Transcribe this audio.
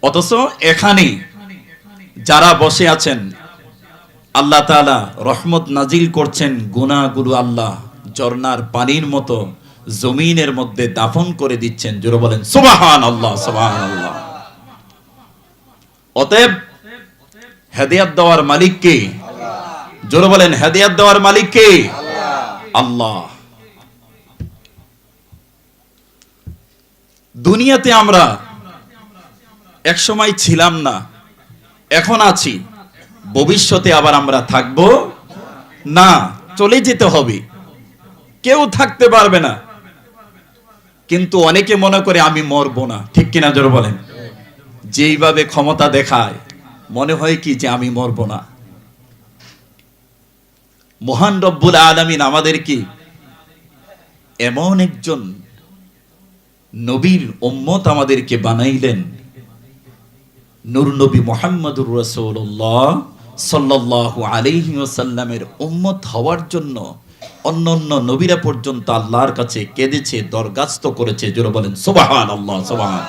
অথচ এখানে যারা বসে আছেন আল্লাহ তাআলা রহমত নাজিল করছেন, গুনাহগুলো আল্লাহ ঝর্ণার পানির মতো জমিনের মধ্যে দাফন করে দিচ্ছেন। জোরে বলেন সুবহানাল্লাহ, সুবহানাল্লাহ। অতএব হেদায়েত দেওয়ার মালিক কে? জোরে বলেন হেদায়েত দেওয়ার মালিক কে? আল্লাহ। দুনিয়াতে আমরা এক সময় ছিলাম না, এখন আছি, ভবিষ্যতে আবার আমরা থাকব না, চলে যেতে হবে, কেউ থাকতে পারবে না। কিন্তু অনেকে মনে করে আমি মরবো না, ঠিক কিনা জোরে বলেন? যেইভাবে ক্ষমতা দেখায় মনে হয় কি যে আমি মরবো না। মহান রব্বুল আলামিন আমাদেরকে এমন একজন নবীর উম্মত আমাদেরকে বানাইলেন, নূর নবী মুহাম্মদুর রাসূলুল্লাহ সাল্লাল্লাহু আলাইহি ওয়াসাল্লামের উম্মত হওয়ার জন্য অন্যান্য নবীরা পর্যন্ত আল্লাহর কাছে কেঁদেছে, দরখাস্ত করেছে। জোরে বলেন সুবহানাল্লাহ, সুবহান।